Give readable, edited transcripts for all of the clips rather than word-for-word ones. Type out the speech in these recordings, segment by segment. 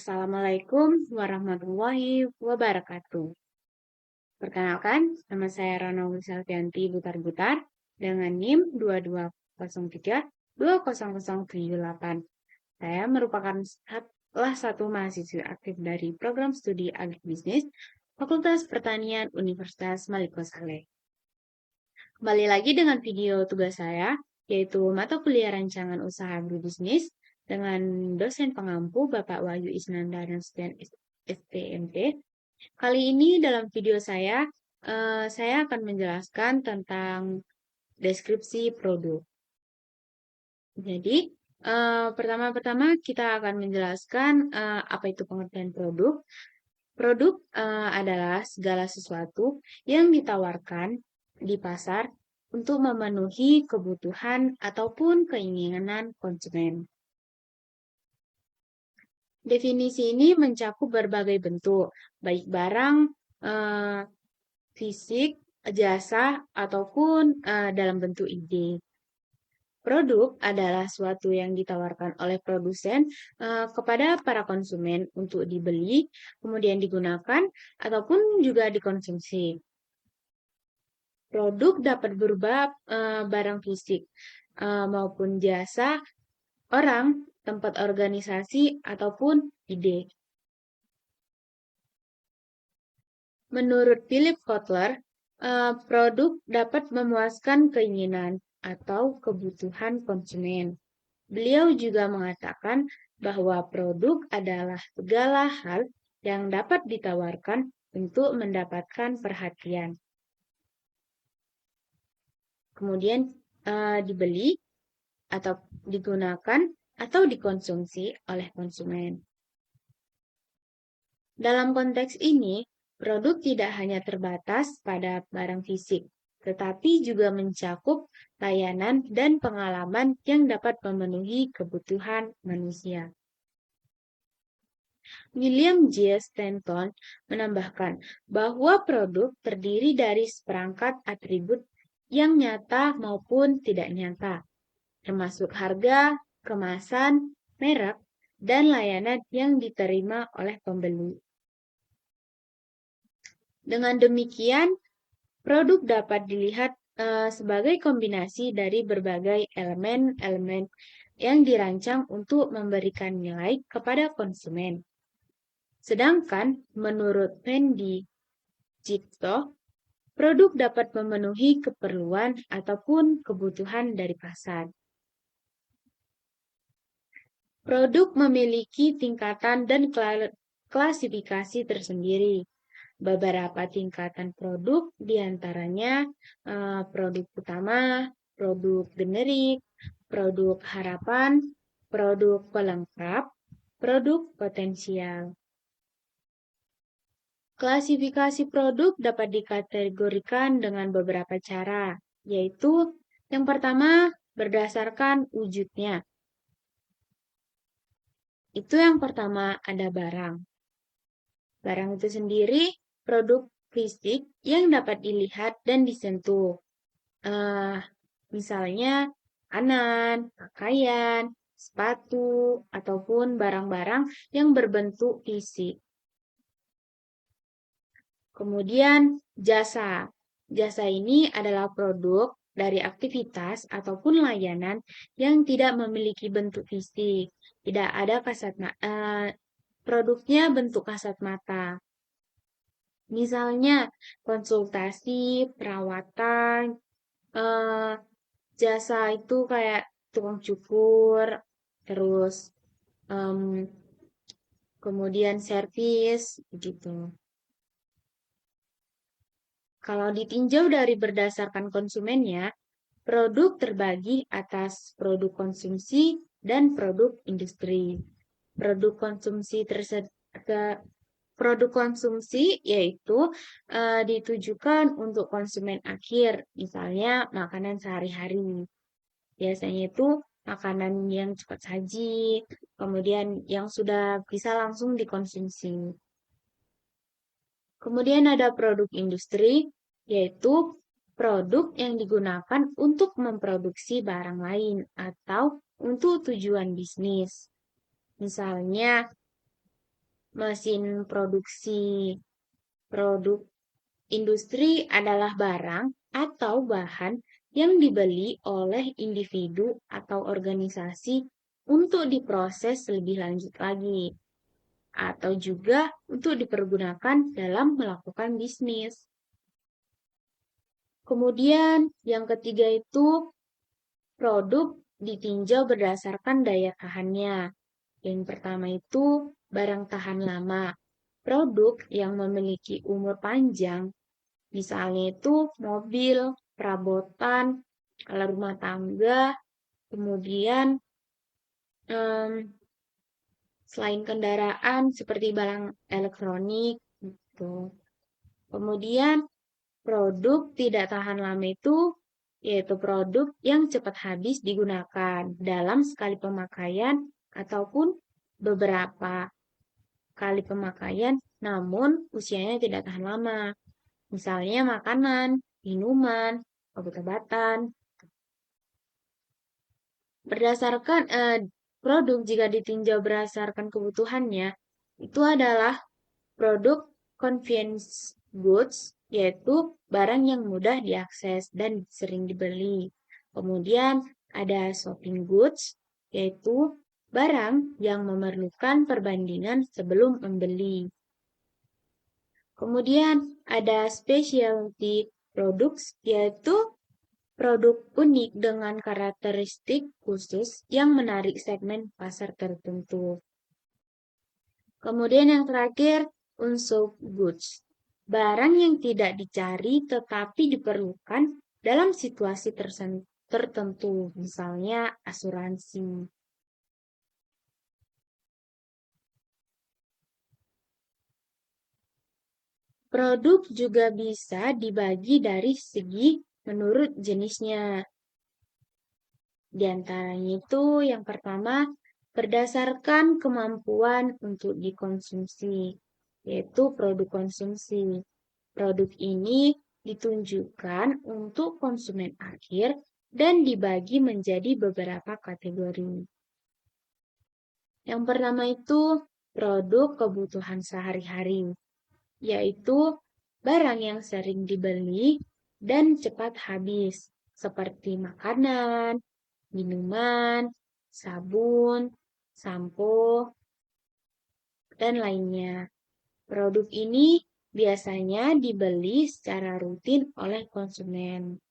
Assalamualaikum warahmatullahi wabarakatuh. Perkenalkan, nama saya Rana Wisalvianti Butar-Butar dengan NIM 2203-20078. Saya merupakan salah satu mahasiswa aktif dari program studi Agribisnis Fakultas Pertanian Universitas Maliko Saleh. Kembali lagi dengan video tugas saya, yaitu mata kuliah rancangan usaha agribisnis dengan dosen pengampu Bapak Wahyu Isnanda dan STMT. Kali ini dalam video saya akan menjelaskan tentang deskripsi produk. Jadi, pertama-tama kita akan menjelaskan apa itu pengertian produk. Produk adalah segala sesuatu yang ditawarkan di pasar untuk memenuhi kebutuhan ataupun keinginan konsumen. Definisi ini mencakup berbagai bentuk, baik barang, fisik, jasa, ataupun dalam bentuk ide. Produk adalah suatu yang ditawarkan oleh produsen kepada para konsumen untuk dibeli, kemudian digunakan, ataupun juga dikonsumsi. Produk dapat berupa barang fisik maupun jasa, orang, tempat organisasi, ataupun ide. Menurut Philip Kotler, produk dapat memuaskan keinginan atau kebutuhan konsumen. Beliau juga mengatakan bahwa produk adalah segala hal yang dapat ditawarkan untuk mendapatkan perhatian. Kemudian dibeli atau digunakan atau dikonsumsi oleh konsumen. Dalam konteks ini, produk tidak hanya terbatas pada barang fisik, tetapi juga mencakup layanan dan pengalaman yang dapat memenuhi kebutuhan manusia. William J. Stanton menambahkan bahwa produk terdiri dari seperangkat atribut yang nyata maupun tidak nyata, termasuk harga, kemasan, merek, dan layanan yang diterima oleh pembeli. Dengan demikian, produk dapat dilihat sebagai kombinasi dari berbagai elemen-elemen yang dirancang untuk memberikan nilai kepada konsumen. Sedangkan menurut Fendi Cipto, produk dapat memenuhi keperluan ataupun kebutuhan dari pasar. Produk memiliki tingkatan dan klasifikasi tersendiri. Beberapa tingkatan produk diantaranya produk utama, produk generik, produk harapan, produk pelengkap, produk potensial. Klasifikasi produk dapat dikategorikan dengan beberapa cara, yaitu yang pertama berdasarkan wujudnya. Itu yang pertama ada barang. Barang itu sendiri produk fisik yang dapat dilihat dan disentuh. Misalnya makanan, pakaian, sepatu, ataupun barang-barang yang berbentuk fisik. Kemudian jasa. Jasa ini adalah produk dari aktivitas ataupun layanan yang tidak memiliki bentuk fisik. Tidak ada produknya bentuk kasat mata. Misalnya konsultasi, perawatan, jasa itu kayak tukang cukur, terus kemudian servis, gitu. Kalau ditinjau dari berdasarkan konsumennya, produk terbagi atas produk konsumsi dan produk industri. Produk konsumsi yaitu ditujukan untuk konsumen akhir, misalnya makanan sehari-hari. Biasanya itu makanan yang cepat saji, kemudian yang sudah bisa langsung dikonsumsi. Kemudian ada produk industri, yaitu produk yang digunakan untuk memproduksi barang lain atau untuk tujuan bisnis. Misalnya, Mesin produksi. Produk industri adalah barang atau bahan yang dibeli oleh individu atau organisasi untuk diproses lebih lanjut lagi, atau juga untuk dipergunakan dalam melakukan bisnis. Kemudian yang ketiga itu produk ditinjau berdasarkan daya tahannya. Yang pertama itu barang tahan lama. Produk yang memiliki umur panjang, misalnya itu mobil, perabotan, alat rumah tangga, kemudian selain kendaraan seperti barang elektronik gitu. Kemudian produk tidak tahan lama itu yaitu produk yang cepat habis digunakan dalam sekali pemakaian ataupun beberapa kali pemakaian namun usianya tidak tahan lama. Misalnya makanan, minuman, obat-obatan. Berdasarkan produk jika ditinjau berdasarkan kebutuhannya, itu adalah produk convenience goods, yaitu barang yang mudah diakses dan sering dibeli. Kemudian ada shopping goods, yaitu barang yang memerlukan perbandingan sebelum membeli. Kemudian ada specialty products, yaitu produk unik dengan karakteristik khusus yang menarik segmen pasar tertentu. Kemudian yang terakhir, unsur goods. Barang yang tidak dicari tetapi diperlukan dalam situasi tertentu, misalnya asuransi. Produk juga bisa dibagi dari segi menurut jenisnya. Di antaranya itu yang pertama, berdasarkan kemampuan untuk dikonsumsi, yaitu produk konsumsi. Produk ini ditunjukkan untuk konsumen akhir dan dibagi menjadi beberapa kategori. Yang pertama itu produk kebutuhan sehari-hari, yaitu barang yang sering dibeli dan cepat habis, seperti makanan, minuman, sabun, sampo, dan lainnya. Produk ini biasanya dibeli secara rutin oleh konsumen.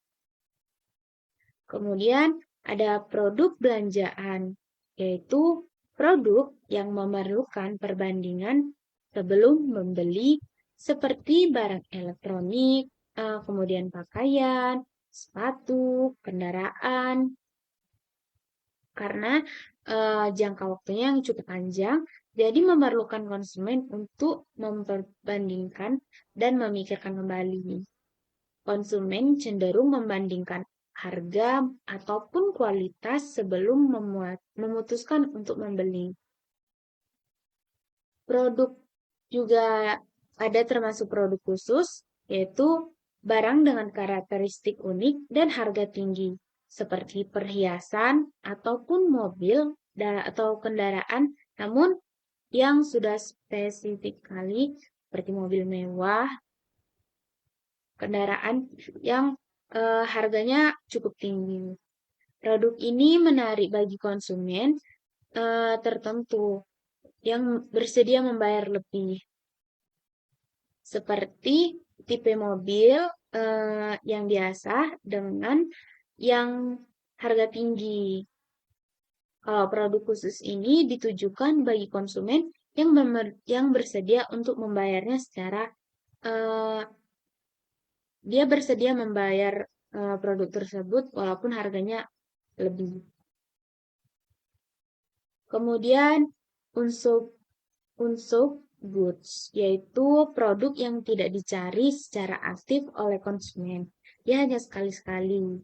Kemudian ada produk belanjaan, yaitu produk yang memerlukan perbandingan sebelum membeli seperti barang elektronik, kemudian pakaian, sepatu, kendaraan, karena jangka waktunya yang cukup panjang, jadi memerlukan konsumen untuk memperbandingkan dan memikirkan kembali. Konsumen cenderung membandingkan harga ataupun kualitas sebelum memutuskan untuk membeli. Produk juga ada termasuk produk khusus, yaitu barang dengan karakteristik unik dan harga tinggi, seperti perhiasan ataupun mobil atau kendaraan, namun yang sudah spesifik kali seperti mobil mewah, kendaraan yang harganya cukup tinggi. Produk ini menarik bagi konsumen tertentu yang bersedia membayar lebih. Seperti tipe mobil yang biasa dengan yang harga tinggi. Kalau produk khusus ini ditujukan bagi konsumen yang bersedia untuk membayarnya secara dia bersedia membayar produk tersebut walaupun harganya lebih. Kemudian unsur goods, yaitu produk yang tidak dicari secara aktif oleh konsumen. Dia hanya sekali-sekali,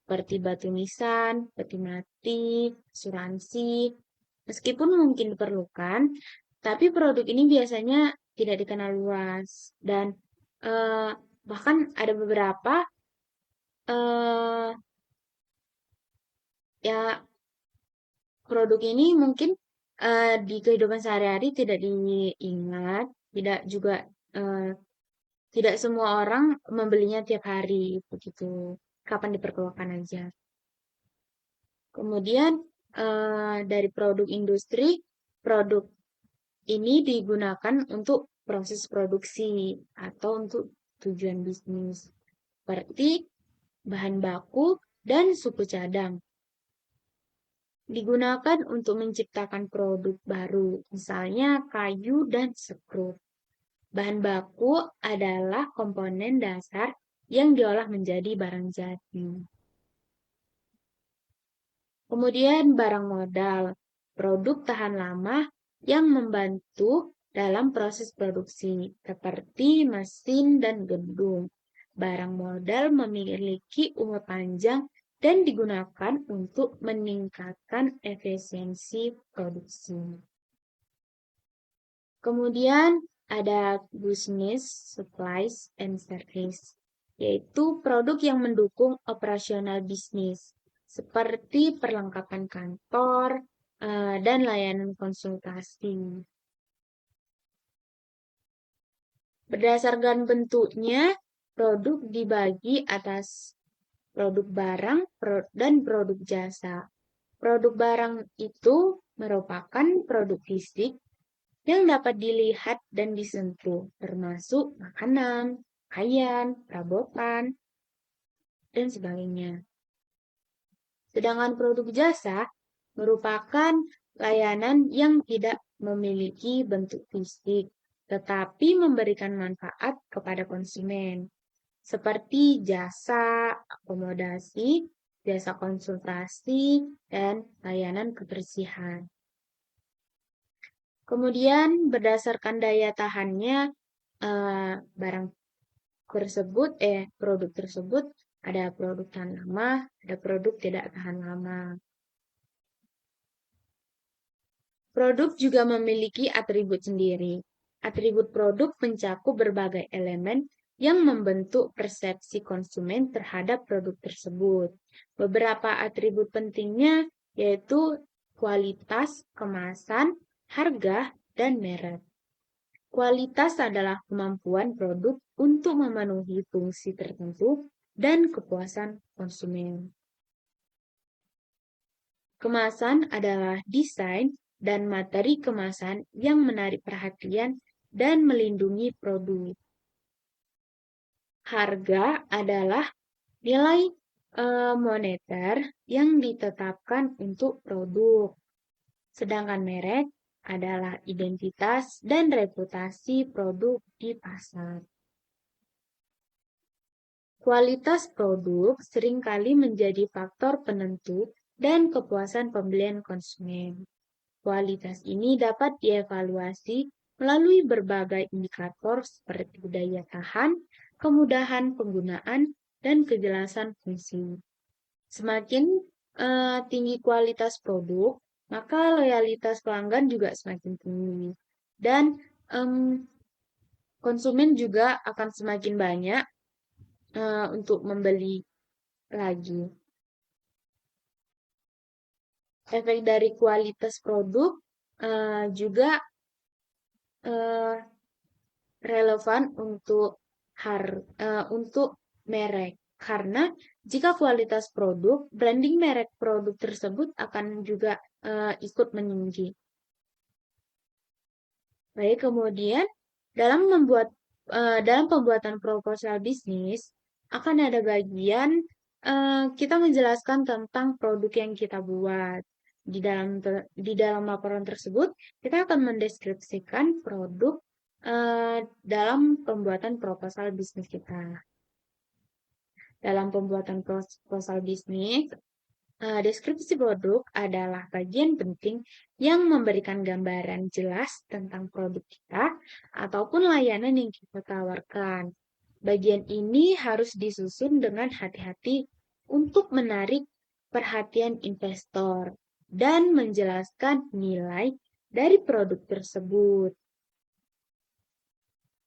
seperti batu nisan, peti mati, asuransi. Meskipun mungkin diperlukan, tapi produk ini biasanya tidak dikenal luas. Dan bahkan ada beberapa ya produk ini mungkin di kehidupan sehari-hari tidak diingat, tidak juga tidak semua orang membelinya tiap hari begitu. Kapan diperlukan aja. Kemudian dari produk industri, produk ini digunakan untuk proses produksi atau untuk tujuan bisnis, seperti bahan baku dan suku cadang. Digunakan untuk menciptakan produk baru, misalnya kayu dan sekrut. Bahan baku adalah komponen dasar yang diolah menjadi barang jadi. Kemudian barang modal, produk tahan lama yang membantu dalam proses produksi, seperti mesin dan gedung. Barang modal memiliki umur panjang dan digunakan untuk meningkatkan efisiensi produksi. Kemudian ada business, supplies, and service, yaitu produk yang mendukung operasional bisnis, seperti perlengkapan kantor dan layanan konsultasi. Berdasarkan bentuknya, produk dibagi atas produk barang dan produk jasa. Produk barang itu merupakan produk fisik yang dapat dilihat dan disentuh, termasuk makanan, pakaian, perabotan, dan sebagainya. Sedangkan produk jasa merupakan layanan yang tidak memiliki bentuk fisik, tetapi memberikan manfaat kepada konsumen, seperti jasa akomodasi, jasa konsultasi, dan layanan kebersihan. Kemudian berdasarkan daya tahannya barang tersebut, produk tersebut ada produk tahan lama, ada produk tidak tahan lama. Produk juga memiliki atribut sendiri. Atribut produk mencakup berbagai elemen yang membentuk persepsi konsumen terhadap produk tersebut. Beberapa atribut pentingnya yaitu kualitas, kemasan, harga, dan merek. Kualitas adalah kemampuan produk untuk memenuhi fungsi tertentu dan kepuasan konsumen. Kemasan adalah desain dan materi kemasan yang menarik perhatian dan melindungi produk. Harga adalah nilai moneter yang ditetapkan untuk produk. Sedangkan merek adalah identitas dan reputasi produk di pasar. Kualitas produk seringkali menjadi faktor penentu dan kepuasan pembelian konsumen. Kualitas ini dapat dievaluasi melalui berbagai indikator seperti daya tahan, kemudahan penggunaan, dan kejelasan fungsi. Semakin tinggi kualitas produk, maka loyalitas pelanggan juga semakin tinggi. Dan konsumen juga akan semakin banyak untuk membeli lagi. Efek dari kualitas produk juga relevan untuk merek. Karena jika kualitas produk, branding merek produk tersebut akan juga ikut meninggi. Baik, kemudian dalam pembuatan proposal bisnis akan ada bagian kita menjelaskan tentang produk yang kita buat. Di dalam laporan tersebut, kita akan mendeskripsikan produk dalam pembuatan proposal bisnis kita. Dalam pembuatan proposal bisnis, deskripsi produk adalah bagian penting yang memberikan gambaran jelas tentang produk kita ataupun layanan yang kita tawarkan. Bagian ini harus disusun dengan hati-hati untuk menarik perhatian investor dan menjelaskan nilai dari produk tersebut.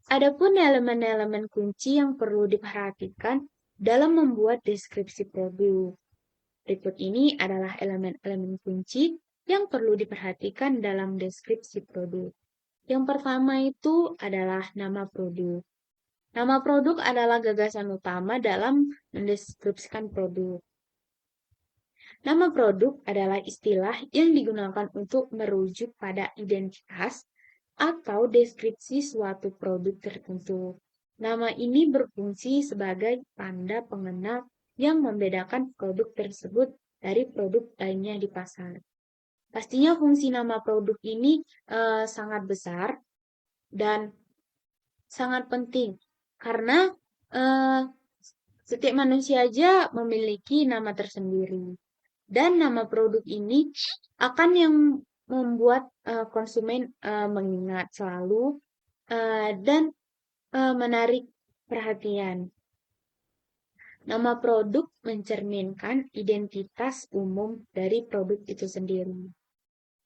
Adapun elemen-elemen kunci yang perlu diperhatikan dalam membuat deskripsi produk. Berikut ini adalah elemen-elemen kunci yang perlu diperhatikan dalam deskripsi produk. Yang pertama itu adalah nama produk. Nama produk adalah gagasan utama dalam mendeskripsikan produk. Nama produk adalah istilah yang digunakan untuk merujuk pada identitas atau deskripsi suatu produk tertentu. Nama ini berfungsi sebagai tanda pengenal yang membedakan produk tersebut dari produk lainnya di pasar. Pastinya fungsi nama produk ini sangat besar dan sangat penting karena setiap manusia aja memiliki nama tersendiri. Dan nama produk ini akan yang membuat konsumen mengingat selalu dan menarik perhatian. Nama produk mencerminkan identitas umum dari produk itu sendiri.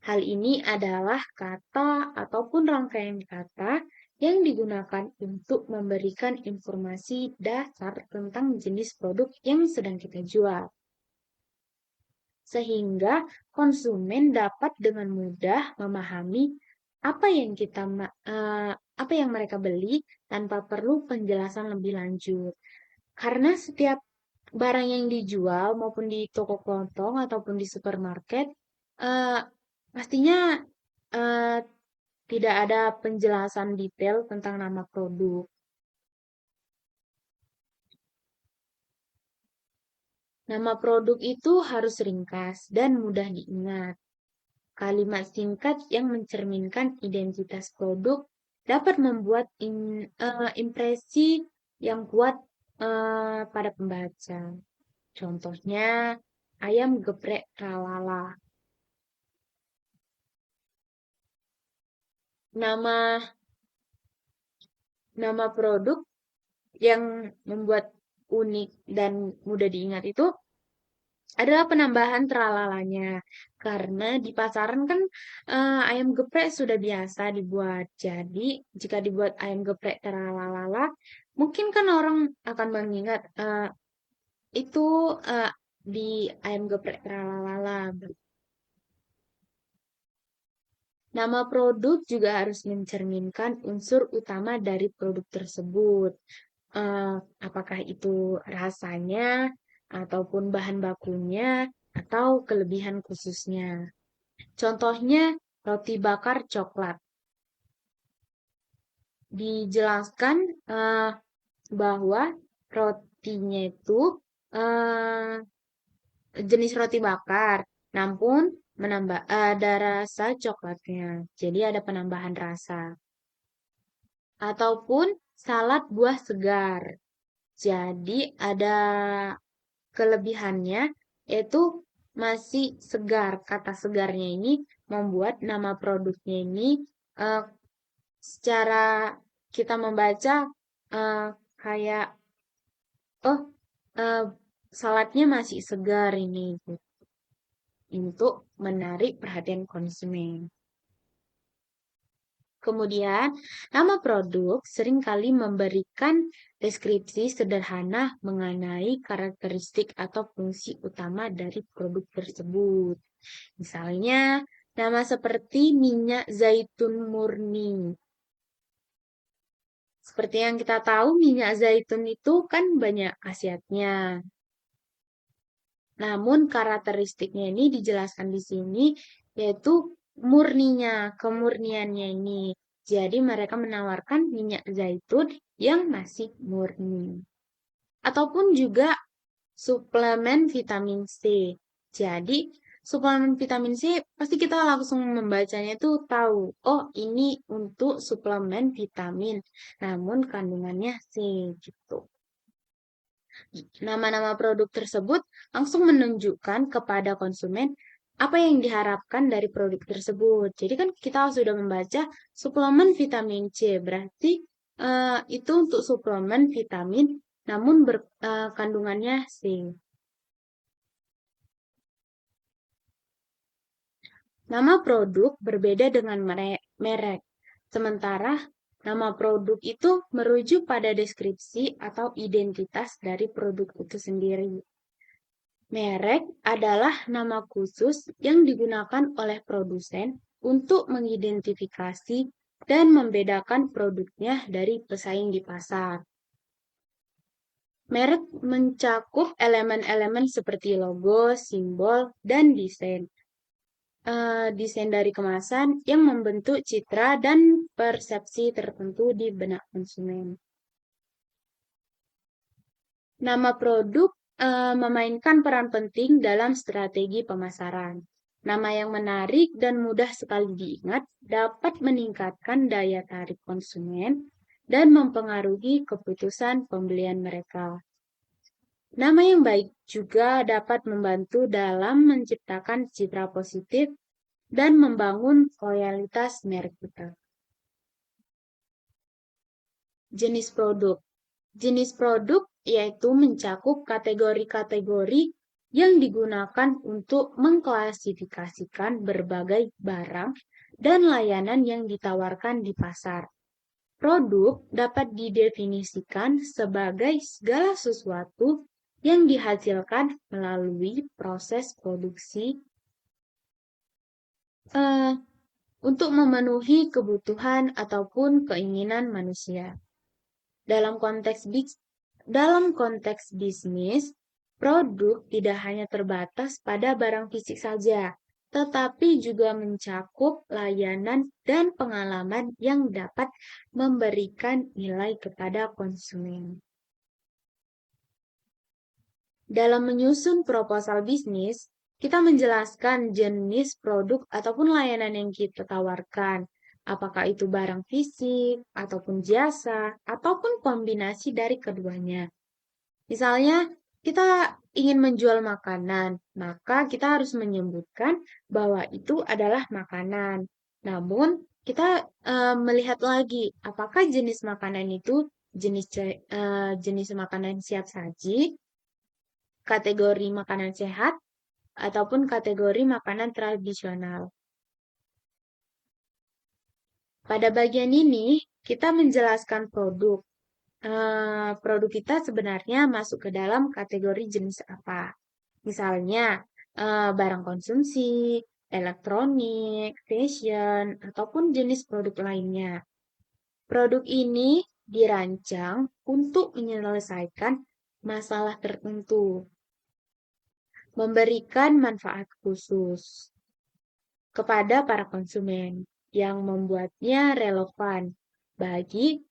Hal ini adalah kata ataupun rangkaian kata yang digunakan untuk memberikan informasi dasar tentang jenis produk yang sedang kita jual. Sehingga konsumen dapat dengan mudah memahami apa yang mereka beli tanpa perlu penjelasan lebih lanjut. Karena setiap barang yang dijual maupun di toko kelontong ataupun di supermarket pastinya tidak ada penjelasan detail tentang nama produk. Nama produk itu harus ringkas dan mudah diingat. Kalimat singkat yang mencerminkan identitas produk dapat membuat impresi yang kuat pada pembaca. Contohnya, ayam geprek tralala. Nama produk yang membuat unik dan mudah diingat itu adalah penambahan tralalanya. Karena di pasaran kan ayam geprek sudah biasa dibuat. Jadi, jika dibuat ayam geprek tralalala, mungkin kan orang akan mengingat itu di ayam geprek tralalala. Nama produk juga harus mencerminkan unsur utama dari produk tersebut. Apakah itu rasanya, ataupun bahan bakunya, atau kelebihan khususnya. Contohnya, roti bakar coklat. Dijelaskan bahwa rotinya itu jenis roti bakar, namun menambah ada rasa coklatnya. Jadi ada penambahan rasa. Ataupun salad buah segar. Jadi ada kelebihannya yaitu masih segar. Kata segarnya ini membuat nama produknya ini secara kita membaca kayak oh saladnya masih segar ini untuk menarik perhatian konsumen. Kemudian, nama produk seringkali memberikan deskripsi sederhana mengenai karakteristik atau fungsi utama dari produk tersebut. Misalnya, nama seperti minyak zaitun murni. Seperti yang kita tahu, minyak zaitun itu kan banyak khasiatnya. Namun karakteristiknya ini dijelaskan di sini, yaitu murninya, kemurniannya ini. Jadi mereka menawarkan minyak zaitun yang masih murni. Ataupun juga suplemen vitamin C. Jadi suplemen vitamin C pasti kita langsung membacanya itu tahu, oh ini untuk suplemen vitamin, namun kandungannya C gitu. Nama-nama produk tersebut langsung menunjukkan kepada konsumen apa yang diharapkan dari produk tersebut. Jadi kan kita sudah membaca suplemen vitamin C, berarti itu untuk suplemen vitamin, namun kandungannya C. Nama produk berbeda dengan merek, sementara nama produk itu merujuk pada deskripsi atau identitas dari produk itu sendiri. Merek adalah nama khusus yang digunakan oleh produsen untuk mengidentifikasi dan membedakan produknya dari pesaing di pasar. Merek mencakup elemen-elemen seperti logo, simbol, dan desain. Desain dari kemasan yang membentuk citra dan persepsi tertentu di benak konsumen. Nama produk memainkan peran penting dalam strategi pemasaran. Nama yang menarik dan mudah sekali diingat dapat meningkatkan daya tarik konsumen dan mempengaruhi keputusan pembelian mereka. Nama yang baik juga dapat membantu dalam menciptakan citra positif dan membangun loyalitas merek kita. Jenis produk. Jenis produk yaitu mencakup kategori-kategori yang digunakan untuk mengklasifikasikan berbagai barang dan layanan yang ditawarkan di pasar. Produk dapat didefinisikan sebagai segala sesuatu yang dihasilkan melalui proses produksi untuk memenuhi kebutuhan ataupun keinginan manusia. Dalam konteks bisnis, produk tidak hanya terbatas pada barang fisik saja, tetapi juga mencakup layanan dan pengalaman yang dapat memberikan nilai kepada konsumen. Dalam menyusun proposal bisnis, kita menjelaskan jenis produk ataupun layanan yang kita tawarkan, apakah itu barang fisik, ataupun jasa, ataupun kombinasi dari keduanya. Misalnya, kita ingin menjual makanan, maka kita harus menyebutkan bahwa itu adalah makanan. Namun, kita melihat lagi, apakah jenis makanan itu jenis makanan siap saji, kategori makanan sehat, ataupun kategori makanan tradisional. Pada bagian ini, kita menjelaskan produk. Produk kita sebenarnya masuk ke dalam kategori jenis apa. Misalnya, barang konsumsi, elektronik, fashion, ataupun jenis produk lainnya. Produk ini dirancang untuk menyelesaikan masalah tertentu, memberikan manfaat khusus kepada para konsumen yang membuatnya relevan bagi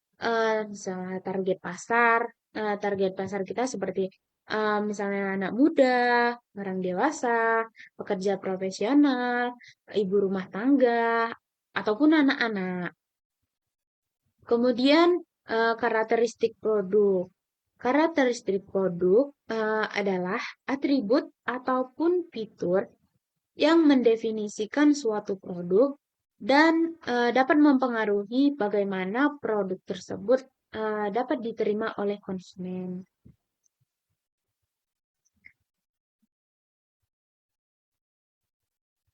misalnya target pasar kita seperti misalnya anak muda, orang dewasa, pekerja profesional, ibu rumah tangga, ataupun anak-anak. Kemudian karakteristik produk. Karakteristik produk adalah atribut ataupun fitur yang mendefinisikan suatu produk dan dapat mempengaruhi bagaimana produk tersebut dapat diterima oleh konsumen.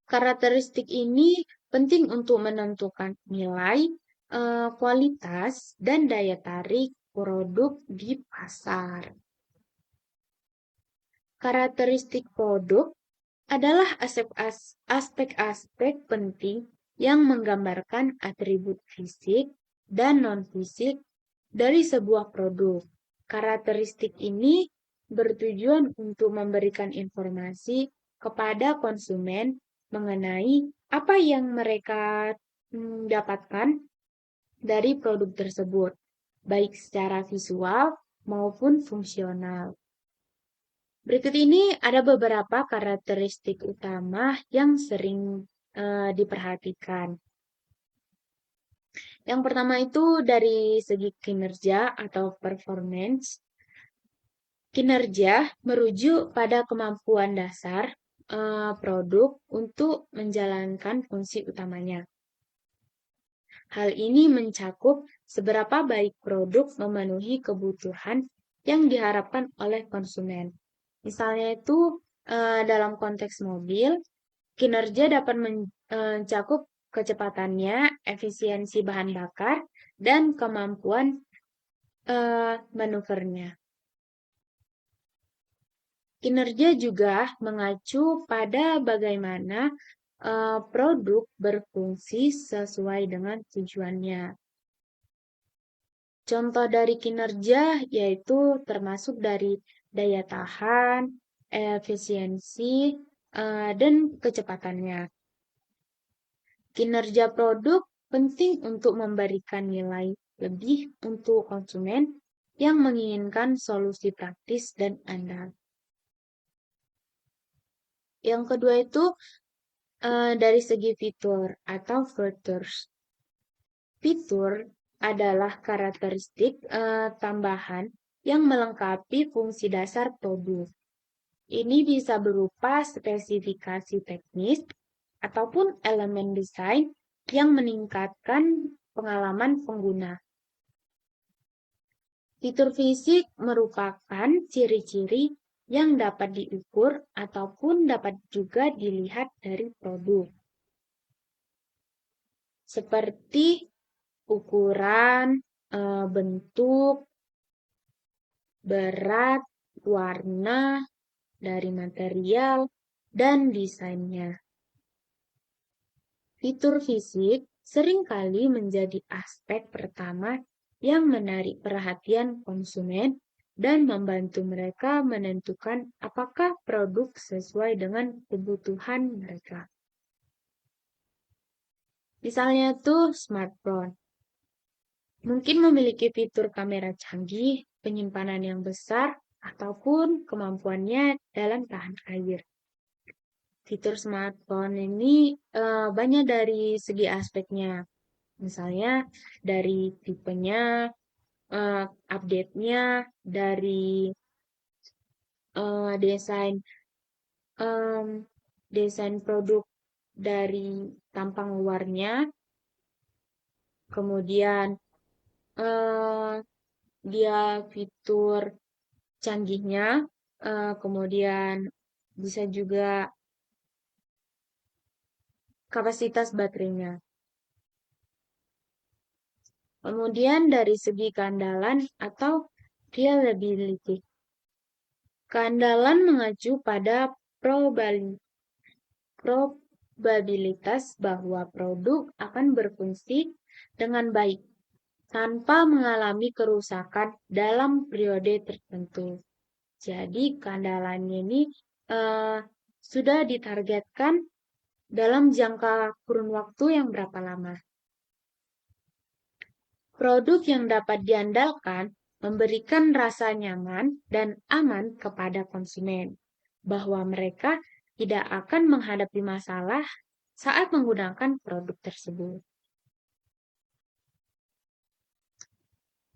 Karakteristik ini penting untuk menentukan nilai, kualitas, dan daya tarik produk di pasar. Karakteristik produk adalah aspek-aspek penting yang menggambarkan atribut fisik dan non-fisik dari sebuah produk. Karakteristik ini bertujuan untuk memberikan informasi kepada konsumen mengenai apa yang mereka dapatkan dari produk tersebut, baik secara visual maupun fungsional. Berikut ini ada beberapa karakteristik utama yang sering diperhatikan. Yang pertama itu dari segi kinerja atau performance. Kinerja merujuk pada kemampuan dasar produk untuk menjalankan fungsi utamanya. Hal ini mencakup seberapa baik produk memenuhi kebutuhan yang diharapkan oleh konsumen. Misalnya itu dalam konteks mobil, kinerja dapat mencakup kecepatannya, efisiensi bahan bakar, dan kemampuan manuvernya. Kinerja juga mengacu pada bagaimana produk berfungsi sesuai dengan tujuannya. Contoh dari kinerja yaitu termasuk dari daya tahan, efisiensi, dan kecepatannya. Kinerja produk penting untuk memberikan nilai lebih untuk konsumen yang menginginkan solusi praktis dan andal. Yang kedua itu dari segi fitur atau features. Fitur adalah karakteristik tambahan yang melengkapi fungsi dasar produk. Ini bisa berupa spesifikasi teknis ataupun elemen desain yang meningkatkan pengalaman pengguna. Fitur fisik merupakan ciri-ciri yang dapat diukur ataupun dapat juga dilihat dari produk. Seperti ukuran, bentuk, berat, warna, dari material, dan desainnya. Fitur fisik seringkali menjadi aspek pertama yang menarik perhatian konsumen dan membantu mereka menentukan apakah produk sesuai dengan kebutuhan mereka. Misalnya tuh smartphone. Mungkin memiliki fitur kamera canggih, penyimpanan yang besar, ataupun kemampuannya dalam tahan air. Fitur smartphone ini banyak dari segi aspeknya. Misalnya dari tipenya, update-nya, dari desain desain produk dari tampang luarnya, kemudian dia fitur canggihnya, kemudian bisa juga kapasitas baterainya. Kemudian dari segi keandalan atau reliability. Keandalan mengacu pada probabilitas bahwa produk akan berfungsi dengan baik tanpa mengalami kerusakan dalam periode tertentu. Jadi keandalannya ini sudah ditargetkan dalam jangka kurun waktu yang berapa lama. Produk yang dapat diandalkan memberikan rasa nyaman dan aman kepada konsumen, bahwa mereka tidak akan menghadapi masalah saat menggunakan produk tersebut.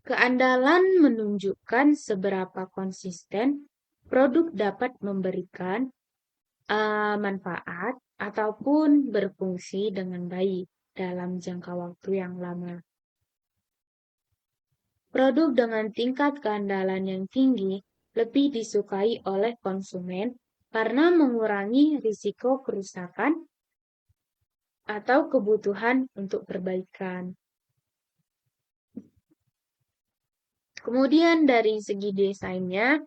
Keandalan menunjukkan seberapa konsisten produk dapat memberikan manfaat ataupun berfungsi dengan baik dalam jangka waktu yang lama. Produk dengan tingkat keandalan yang tinggi lebih disukai oleh konsumen karena mengurangi risiko kerusakan atau kebutuhan untuk perbaikan. Kemudian dari segi desainnya,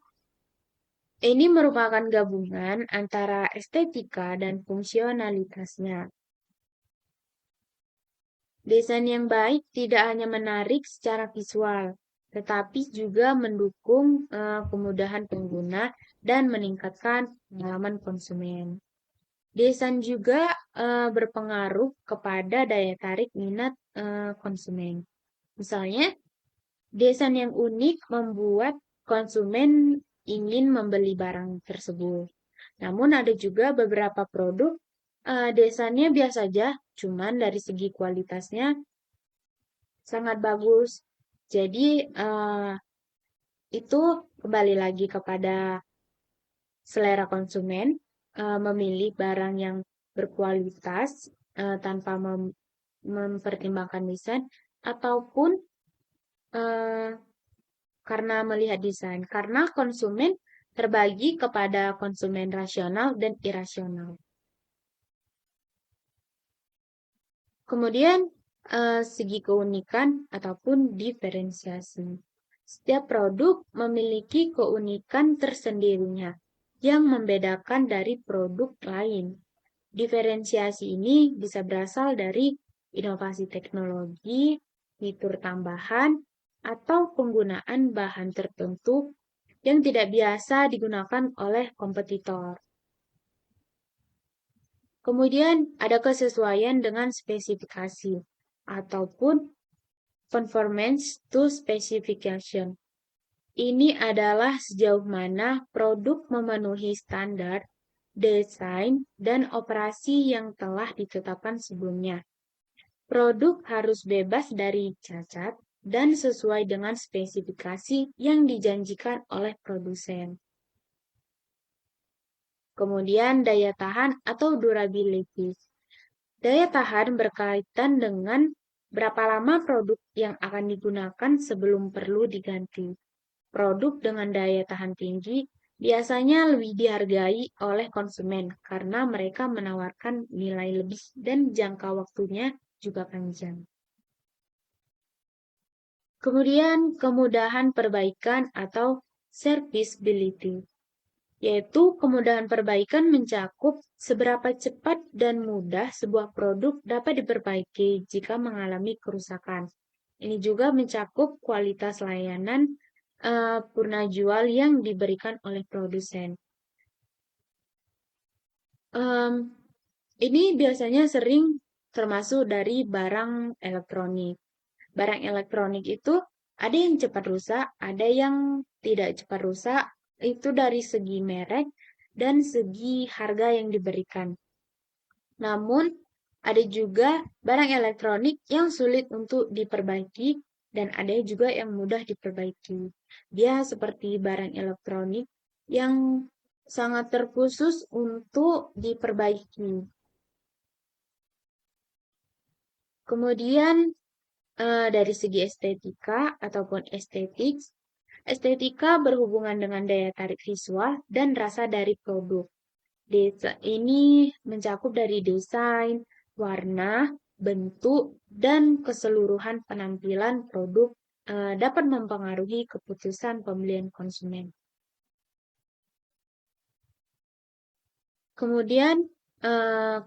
ini merupakan gabungan antara estetika dan fungsionalitasnya. Desain yang baik tidak hanya menarik secara visual, tetapi juga mendukung kemudahan pengguna dan meningkatkan pengalaman konsumen. Desain juga berpengaruh kepada daya tarik minat konsumen. Misalnya, desain yang unik membuat konsumen ingin membeli barang tersebut. Namun ada juga beberapa produk desainnya biasa saja, cuman dari segi kualitasnya sangat bagus. Jadi itu kembali lagi kepada selera konsumen memilih barang yang berkualitas tanpa mempertimbangkan desain ataupun karena melihat desain. Karena konsumen terbagi kepada konsumen rasional dan irasional. Kemudian segi keunikan ataupun diferensiasi. Setiap produk memiliki keunikan tersendirinya. yang membedakan dari produk lain. Diferensiasi ini bisa berasal dari inovasi teknologi, fitur tambahan, atau penggunaan bahan tertentu yang tidak biasa digunakan oleh kompetitor. Kemudian ada kesesuaian dengan spesifikasi ataupun conformance to specification. Ini adalah sejauh mana produk memenuhi standar, desain, dan operasi yang telah ditetapkan sebelumnya. Produk harus bebas dari cacat dan sesuai dengan spesifikasi yang dijanjikan oleh produsen. Kemudian daya tahan atau durability. Daya tahan berkaitan dengan berapa lama produk yang akan digunakan sebelum perlu diganti. Produk dengan daya tahan tinggi biasanya lebih dihargai oleh konsumen karena mereka menawarkan nilai lebih dan jangka waktunya juga panjang. Kemudian kemudahan perbaikan atau serviceability, yaitu kemudahan perbaikan mencakup seberapa cepat dan mudah sebuah produk dapat diperbaiki jika mengalami kerusakan. Ini juga mencakup kualitas layanan purna jual yang diberikan oleh produsen. Ini biasanya sering termasuk dari barang elektronik. Barang elektronik itu ada yang cepat rusak, ada yang tidak cepat rusak, itu dari segi merek dan segi harga yang diberikan. Namun, ada juga barang elektronik yang sulit untuk diperbaiki dan ada juga yang mudah diperbaiki. Dia seperti barang elektronik yang sangat terkhusus untuk diperbaiki. Kemudian dari segi estetika ataupun estetik, estetika berhubungan dengan daya tarik visual dan rasa dari produk. Ini mencakup dari desain, warna, bentuk, dan keseluruhan penampilan produk dapat mempengaruhi keputusan pembelian konsumen. Kemudian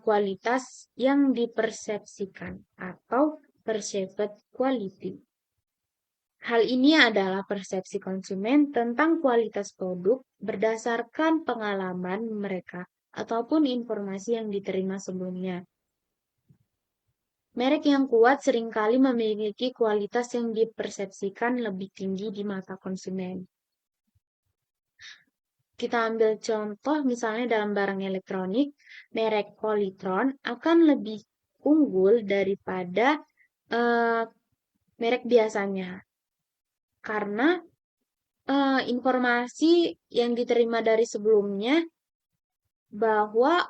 kualitas yang dipersepsikan atau perceived quality. Hal ini adalah persepsi konsumen tentang kualitas produk berdasarkan pengalaman mereka ataupun informasi yang diterima sebelumnya. Merek yang kuat seringkali memiliki kualitas yang dipersepsikan lebih tinggi di mata konsumen. Kita ambil contoh misalnya dalam barang elektronik, merek Polytron akan lebih unggul daripada merek biasanya. Karena informasi yang diterima dari sebelumnya bahwa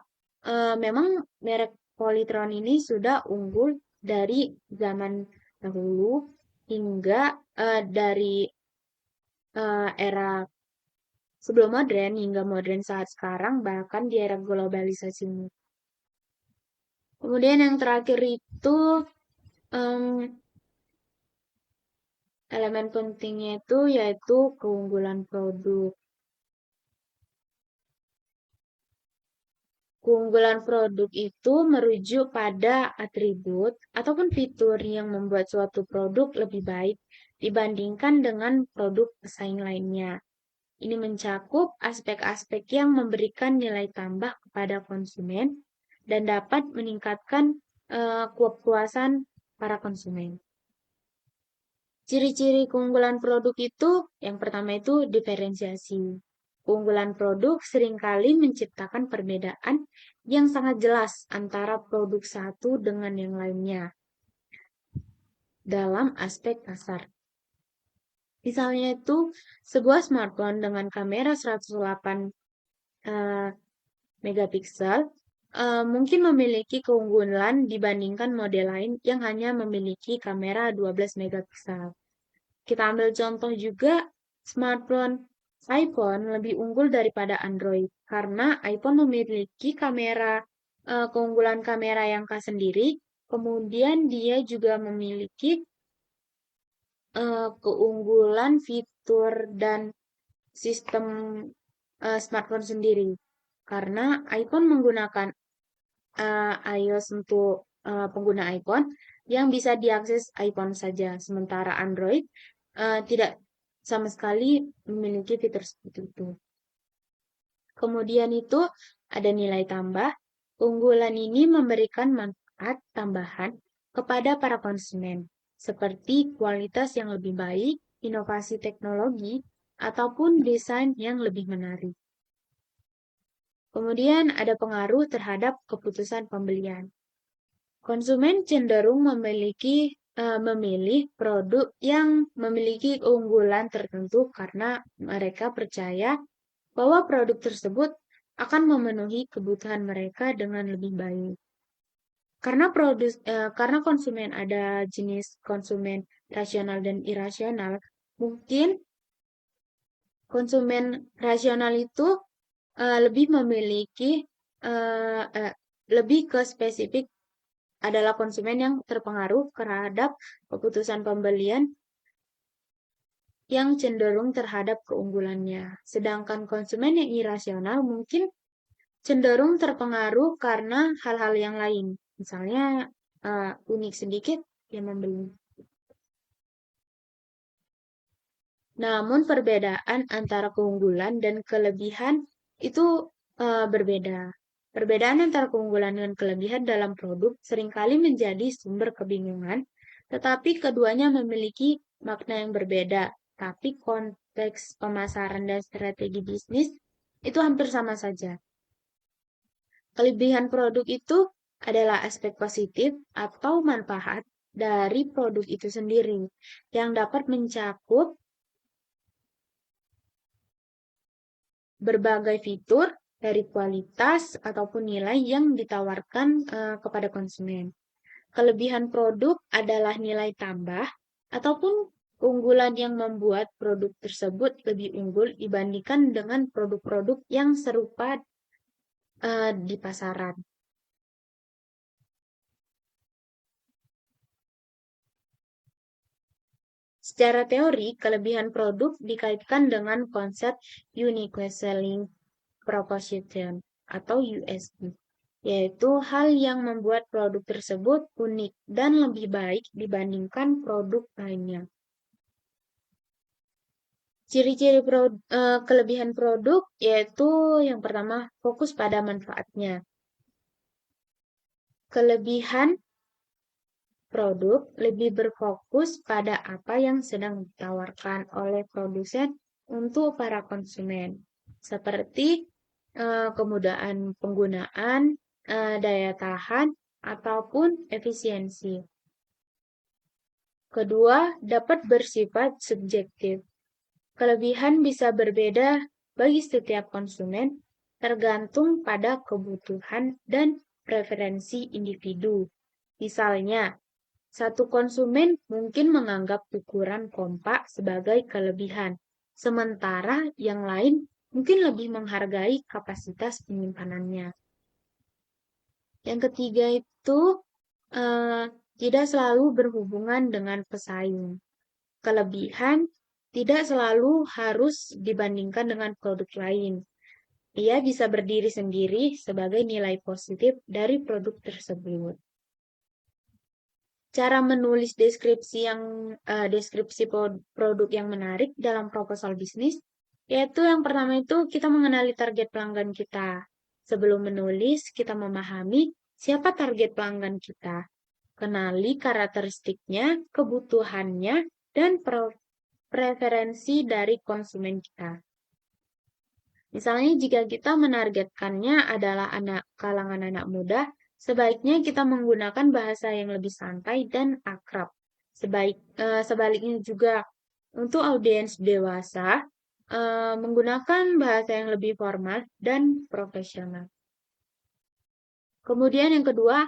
memang merek Polytron ini sudah unggul dari zaman dahulu hingga dari era sebelum modern hingga modern saat sekarang, bahkan di era globalisasi ini. Kemudian yang terakhir itu elemen pentingnya itu yaitu keunggulan produk. Keunggulan produk itu merujuk pada atribut ataupun fitur yang membuat suatu produk lebih baik dibandingkan dengan produk pesaing lainnya. Ini mencakup aspek-aspek yang memberikan nilai tambah kepada konsumen dan dapat meningkatkan kepuasan para konsumen. Ciri-ciri keunggulan produk itu, yang pertama itu diferensiasi. Keunggulan produk seringkali menciptakan perbedaan yang sangat jelas antara produk satu dengan yang lainnya dalam aspek pasar. Misalnya itu sebuah smartphone dengan kamera 108 megapiksel mungkin memiliki keunggulan dibandingkan model lain yang hanya memiliki kamera 12 megapiksel. Kita ambil contoh juga smartphone iPhone lebih unggul daripada Android karena iPhone memiliki keunggulan kamera yang khas sendiri, kemudian dia juga memiliki keunggulan fitur dan sistem smartphone sendiri. Karena iPhone menggunakan iOS untuk pengguna iPhone yang bisa diakses iPhone saja, sementara Android tidak sama sekali memiliki fitur seperti itu. Kemudian itu ada nilai tambah. Keunggulan ini memberikan manfaat tambahan kepada para konsumen, seperti kualitas yang lebih baik, inovasi teknologi, ataupun desain yang lebih menarik. Kemudian ada pengaruh terhadap keputusan pembelian. Konsumen cenderung memilih produk yang memiliki keunggulan tertentu karena mereka percaya bahwa produk tersebut akan memenuhi kebutuhan mereka dengan lebih baik. Karena konsumen ada jenis konsumen rasional dan irasional, mungkin konsumen rasional itu lebih memiliki lebih ke spesifik adalah konsumen yang terpengaruh terhadap keputusan pembelian yang cenderung terhadap keunggulannya. Sedangkan konsumen yang irasional mungkin cenderung terpengaruh karena hal-hal yang lain. Misalnya unik sedikit yang membeli. Namun perbedaan antara keunggulan dan kelebihan itu berbeda. Perbedaan antara keunggulan dan kelebihan dalam produk seringkali menjadi sumber kebingungan, tetapi keduanya memiliki makna yang berbeda. Tapi konteks pemasaran dan strategi bisnis itu hampir sama saja. Kelebihan produk itu adalah aspek positif atau manfaat dari produk itu sendiri yang dapat mencakup berbagai fitur dari kualitas ataupun nilai yang ditawarkan kepada konsumen. Kelebihan produk adalah nilai tambah ataupun keunggulan yang membuat produk tersebut lebih unggul dibandingkan dengan produk-produk yang serupa di pasaran. Secara teori, kelebihan produk dikaitkan dengan konsep Unique Selling Proposition atau USP, yaitu hal yang membuat produk tersebut unik dan lebih baik dibandingkan produk lainnya. Ciri-ciri kelebihan produk yaitu yang pertama, fokus pada manfaatnya. Kelebihan produk lebih berfokus pada apa yang sedang ditawarkan oleh produsen untuk para konsumen, seperti kemudahan penggunaan, daya tahan, ataupun efisiensi. Kedua, dapat bersifat subjektif. Kelebihan bisa berbeda bagi setiap konsumen, tergantung pada kebutuhan dan preferensi individu. Misalnya, satu konsumen mungkin menganggap ukuran kompak sebagai kelebihan, sementara yang lain mungkin lebih menghargai kapasitas penyimpanannya. Yang ketiga itu tidak selalu berhubungan dengan pesaing. Kelebihan tidak selalu harus dibandingkan dengan produk lain. Ia bisa berdiri sendiri sebagai nilai positif dari produk tersebut. Cara menulis deskripsi produk yang menarik dalam proposal bisnis, yaitu yang pertama itu kita mengenali target pelanggan kita. Sebelum menulis, kita memahami siapa target pelanggan kita, kenali karakteristiknya, kebutuhannya, dan preferensi dari konsumen kita. Misalnya jika kita menargetkannya adalah kalangan anak muda, sebaiknya kita menggunakan bahasa yang lebih santai dan akrab. Sebaliknya juga untuk audiens dewasa, menggunakan bahasa yang lebih formal dan profesional. Kemudian yang kedua,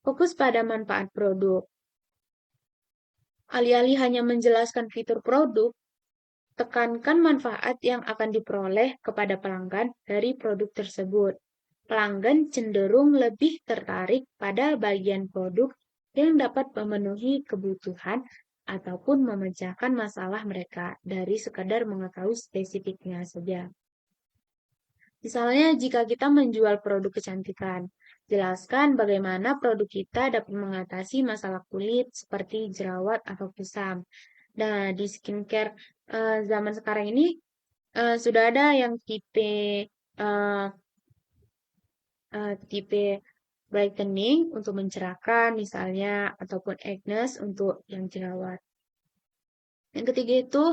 fokus pada manfaat produk. Alih-alih hanya menjelaskan fitur produk, tekankan manfaat yang akan diperoleh kepada pelanggan dari produk tersebut. Pelanggan cenderung lebih tertarik pada bagian produk yang dapat memenuhi kebutuhan ataupun memecahkan masalah mereka dari sekadar mengetahui spesifiknya saja. Misalnya, jika kita menjual produk kecantikan, jelaskan bagaimana produk kita dapat mengatasi masalah kulit seperti jerawat atau kusam. Nah, di skincare zaman sekarang ini sudah ada yang eh, tipe brightening untuk mencerahkan misalnya ataupun Agnes untuk yang jerawat. Yang ketiga itu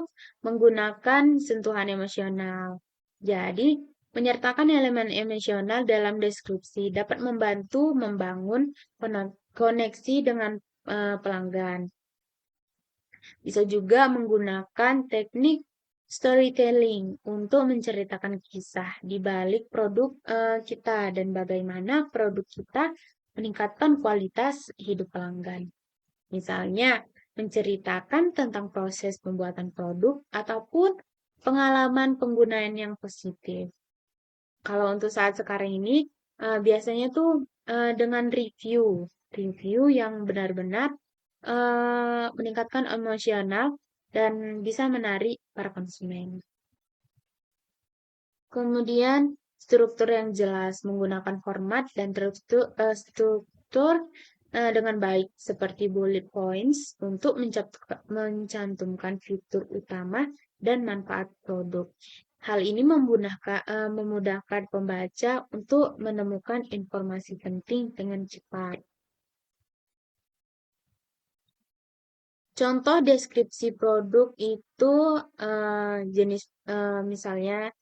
menggunakan sentuhan emosional. Jadi, menyertakan elemen emosional dalam deskripsi dapat membantu membangun koneksi dengan pelanggan. Bisa juga menggunakan teknik storytelling untuk menceritakan kisah di balik produk kita dan bagaimana produk kita meningkatkan kualitas hidup pelanggan. Misalnya, menceritakan tentang proses pembuatan produk ataupun pengalaman penggunaan yang positif. Kalau untuk saat sekarang ini, biasanya tuh dengan review yang benar-benar meningkatkan emosional dan bisa menarik para konsumen. Kemudian struktur yang jelas menggunakan format dan struktur dengan baik seperti bullet points untuk mencantumkan fitur utama dan manfaat produk. Hal ini memudahkan pembaca untuk menemukan informasi penting dengan cepat. Contoh deskripsi produk itu jenis misalnya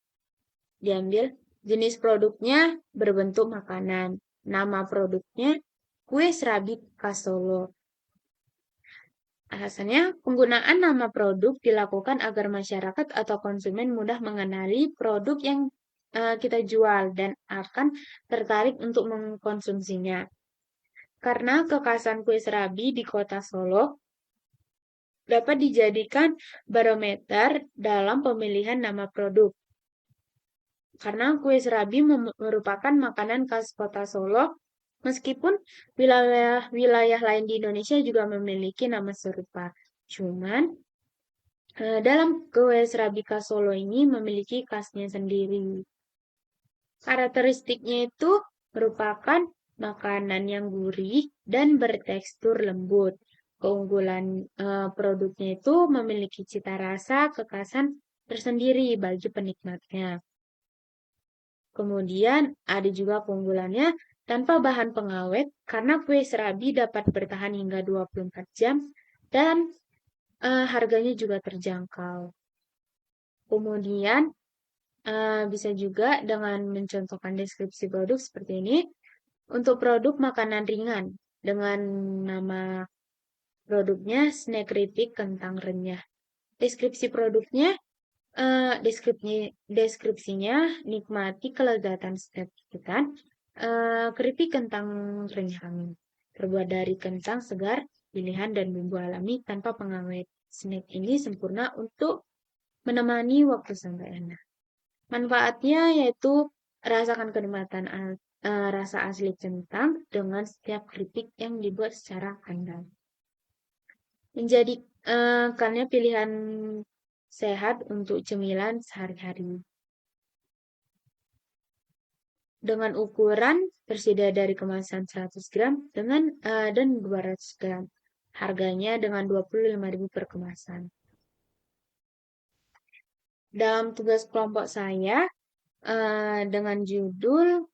diambil jenis produknya berbentuk makanan. Nama produknya kue serabi khas Solo. Alasannya, penggunaan nama produk dilakukan agar masyarakat atau konsumen mudah mengenali produk yang kita jual dan akan tertarik untuk mengkonsumsinya. Karena kekhasan kue serabi di kota Solo dapat dijadikan barometer dalam pemilihan nama produk. Karena kue serabi merupakan makanan khas kota Solo, meskipun wilayah lain di Indonesia juga memiliki nama serupa. Cuman, dalam kue serabi khas Solo ini memiliki khasnya sendiri. Karakteristiknya itu merupakan makanan yang gurih dan bertekstur lembut. Keunggulan produknya itu memiliki cita rasa kekhasan tersendiri bagi penikmatnya. Kemudian ada juga keunggulannya tanpa bahan pengawet karena kue serabi dapat bertahan hingga 24 jam dan harganya juga terjangkau. Kemudian bisa juga dengan mencontohkan deskripsi produk seperti ini untuk produk makanan ringan dengan nama produknya snack keripik kentang renyah. Deskripsi produknya deskripsinya nikmati kelezatan snack kan keripik kentang renyah kami terbuat dari kentang segar pilihan dan bumbu alami tanpa pengawet. Snack ini sempurna untuk menemani waktu santai Anda. Manfaatnya yaitu rasakan kenikmatan rasa asli kentang dengan setiap keripik yang dibuat secara handal. Menjadikannya pilihan sehat untuk cemilan sehari-hari. Dengan ukuran tersedia dari kemasan 100 gram dan 200 gram. Harganya dengan 25.000 per kemasan. Dalam tugas kelompok saya dengan judul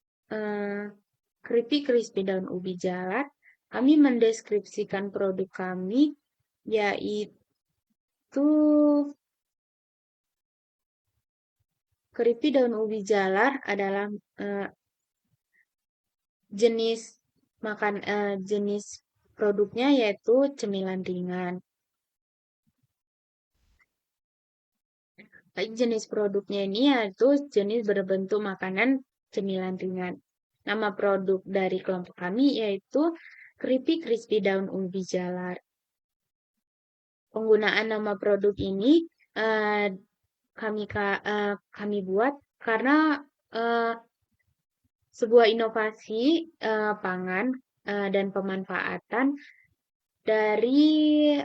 Keripik Crispy Daun Ubi Jalar, kami mendeskripsikan produk kami yaitu keripik daun ubi jalar adalah jenis produknya yaitu cemilan ringan. Jenis produknya ini yaitu jenis berbentuk makanan cemilan ringan. Nama produk dari kelompok kami yaitu keripik crispy daun ubi jalar. Penggunaan nama produk ini kami buat karena sebuah inovasi pangan dan pemanfaatan dari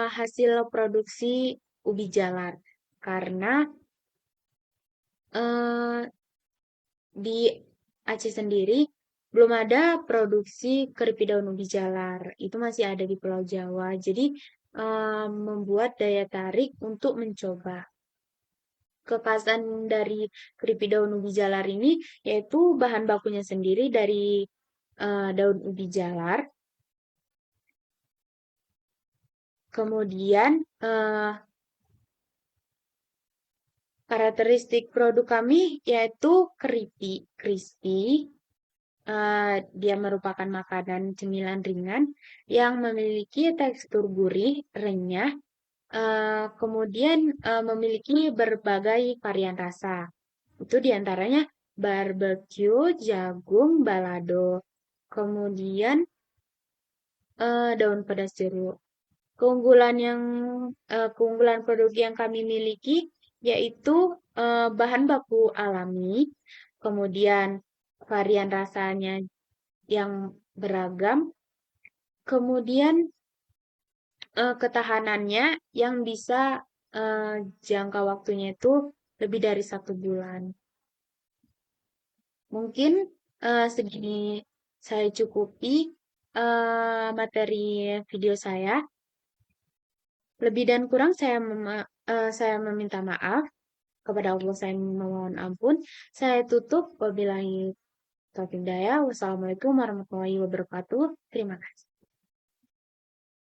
hasil produksi ubi jalar karena di Aceh sendiri belum ada produksi keripik daun ubi jalar. Itu masih ada di Pulau Jawa. Jadi membuat daya tarik untuk mencoba. Kekhasan dari keripik daun ubi jalar ini yaitu bahan bakunya sendiri dari daun ubi jalar. Kemudian karakteristik produk kami yaitu keripik crispy. Dia merupakan makanan cemilan ringan yang memiliki tekstur gurih, renyah, kemudian memiliki berbagai varian rasa. Itu diantaranya barbecue, jagung, balado, kemudian daun pedas jeruk. Keunggulan produk yang kami miliki yaitu bahan baku alami, kemudian varian rasanya yang beragam, kemudian ketahanannya yang bisa jangka waktunya itu lebih dari 1 bulan. Mungkin segini saya cukupi materi video saya. Lebih dan kurang saya meminta maaf. Kepada Allah saya memohon ampun. Saya tutup. Wabillahi taufiq hidayah. Wassalamualaikum warahmatullahi wabarakatuh. Terima kasih.